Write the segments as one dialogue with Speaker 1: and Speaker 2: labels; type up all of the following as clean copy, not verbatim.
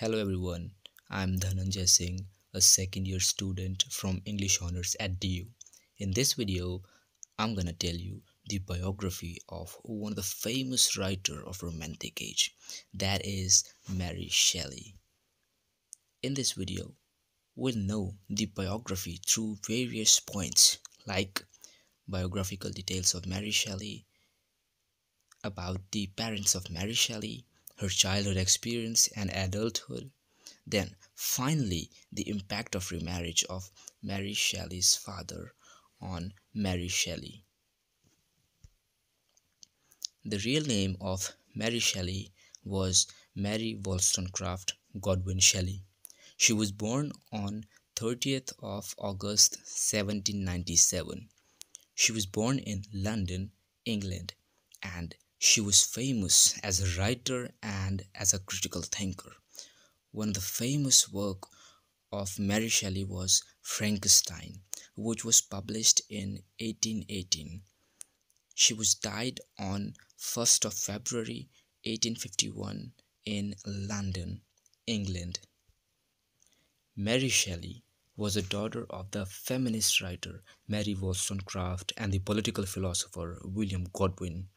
Speaker 1: Hello everyone, I'm Dhananjay Singh, a second year student from English Honours at DU. In this video, I'm gonna tell you the biography of one of the famous writer of Romantic age, that is Mary Shelley. In this video, we'll know the biography through various points like biographical details of Mary Shelley, about the parents of Mary Shelley, her childhood experience and adulthood. Then, finally, the impact of remarriage of Mary Shelley's father on Mary Shelley. The real name of Mary Shelley was Mary Wollstonecraft Godwin Shelley. She was born on 30th of August 1797. She was born in London, England, and she was famous as a writer and as a critical thinker. One of the famous work of Mary Shelley was Frankenstein, which was published in 1818. She was died on 1st of February 1851 in London, England. Mary Shelley was a daughter of the feminist writer Mary Wollstonecraft and the political philosopher William Godwin.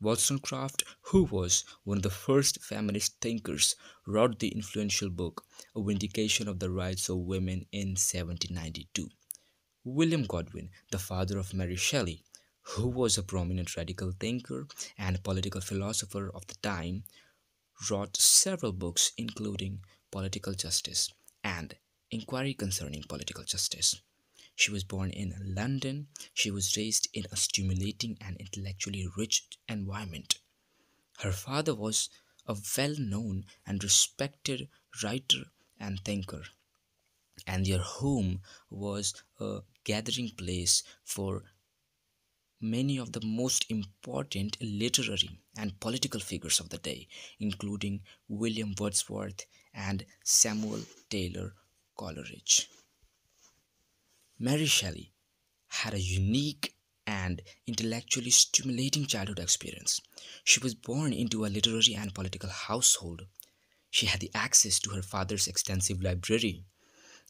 Speaker 1: Wollstonecraft, who was one of the first feminist thinkers, wrote the influential book A Vindication of the Rights of Women in 1792. William Godwin, the father of Mary Shelley, who was a prominent radical thinker and political philosopher of the time, wrote several books including Political Justice and Inquiry Concerning Political Justice. She was born in London. She was raised in a stimulating and intellectually rich environment. Her father was a well-known and respected writer and thinker, and their home was a gathering place for many of the most important literary and political figures of the day, including William Wordsworth and Samuel Taylor Coleridge. Mary Shelley had a unique and intellectually stimulating childhood experience. She was born into a literary and political household. She had the access to her father's extensive library,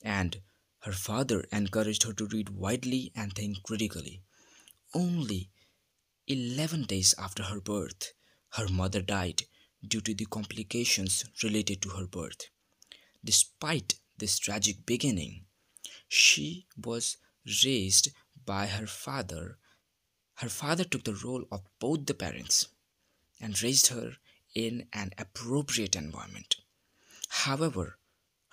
Speaker 1: and her father encouraged her to read widely and think critically. Only 11 days after her birth, her mother died due to the complications related to her birth. Despite this tragic beginning, she was raised by her father. Her father took the role of both the parents and raised her in an appropriate environment. However,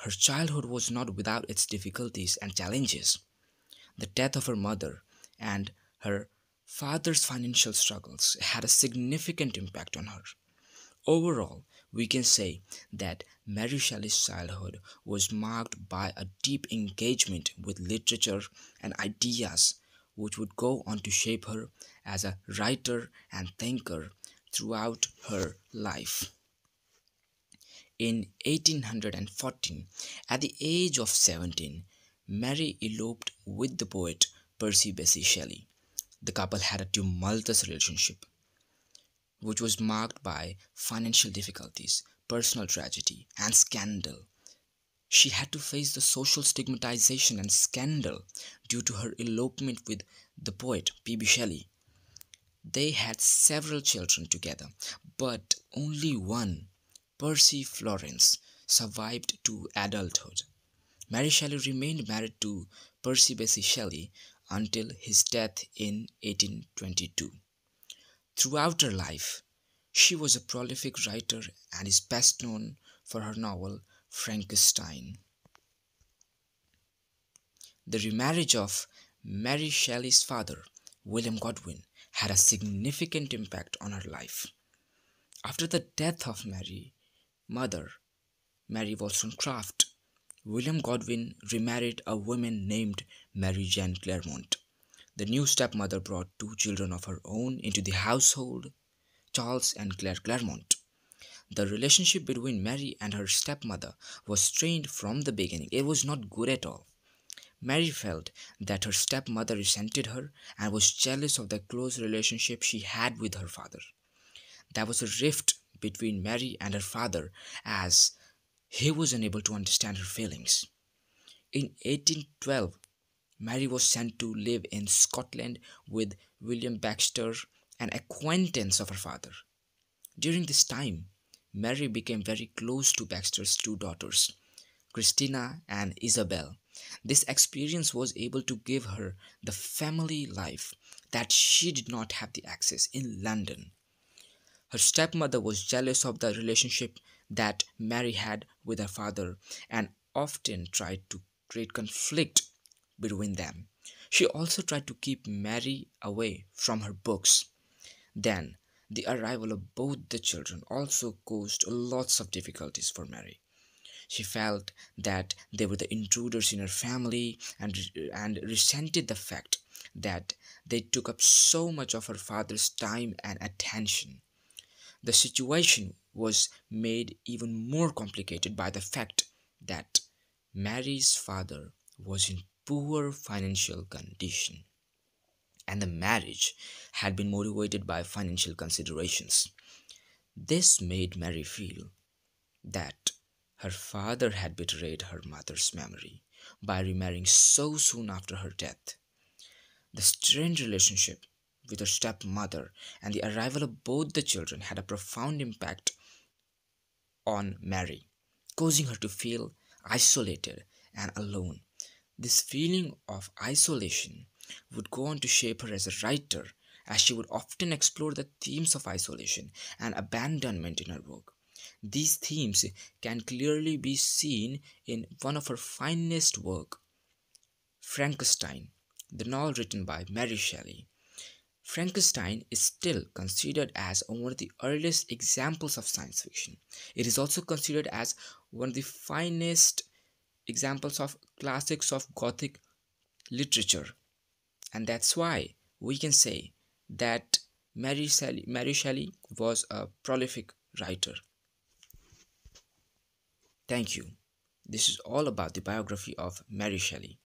Speaker 1: her childhood was not without its difficulties and challenges. The death of her mother and her father's financial struggles had a significant impact on her. Overall, we can say that Mary Shelley's childhood was marked by a deep engagement with literature and ideas which would go on to shape her as a writer and thinker throughout her life. In 1814, at the age of 17, Mary eloped with the poet Percy Bysshe Shelley. The couple had a tumultuous relationship, which was marked by financial difficulties, personal tragedy, and scandal. She had to face the social stigmatization and scandal due to her elopement with the poet P.B. Shelley. They had several children together, but only one, Percy Florence, survived to adulthood. Mary Shelley remained married to Percy Bysshe Shelley until his death in 1822. Throughout her life, she was a prolific writer and is best known for her novel Frankenstein. The remarriage of Mary Shelley's father, William Godwin, had a significant impact on her life. After the death of Mary's mother, Mary Wollstonecraft, William Godwin remarried a woman named Mary Jane Claremont. The new stepmother brought two children of her own into the household, Charles and Claire Claremont. The relationship between Mary and her stepmother was strained from the beginning. It was not good at all. Mary felt that her stepmother resented her and was jealous of the close relationship she had with her father. There was a rift between Mary and her father as he was unable to understand her feelings. In 1812, Mary was sent to live in Scotland with William Baxter, an acquaintance of her father. During this time, Mary became very close to Baxter's two daughters, Christina and Isabel. This experience was able to give her the family life that she did not have the access in London. Her stepmother was jealous of the relationship that Mary had with her father and often tried to create conflict between them. She also tried to keep Mary away from her books. Then, the arrival of both the children also caused lots of difficulties for Mary. She felt that they were the intruders in her family and resented the fact that they took up so much of her father's time and attention. The situation was made even more complicated by the fact that Mary's father was in poor financial condition and the marriage had been motivated by financial considerations. This made Mary feel that her father had betrayed her mother's memory by remarrying so soon after her death. The strained relationship with her stepmother and the arrival of both the children had a profound impact on Mary, causing her to feel isolated and alone. This feeling of isolation would go on to shape her as a writer, as she would often explore the themes of isolation and abandonment in her work. These themes can clearly be seen in one of her finest work, Frankenstein, the novel written by Mary Shelley. Frankenstein is still considered as one of the earliest examples of science fiction. It is also considered as one of the finest examples of classics of Gothic literature. And that's why we can say that Mary Shelley was a prolific writer. Thank you. This is all about the biography of Mary Shelley.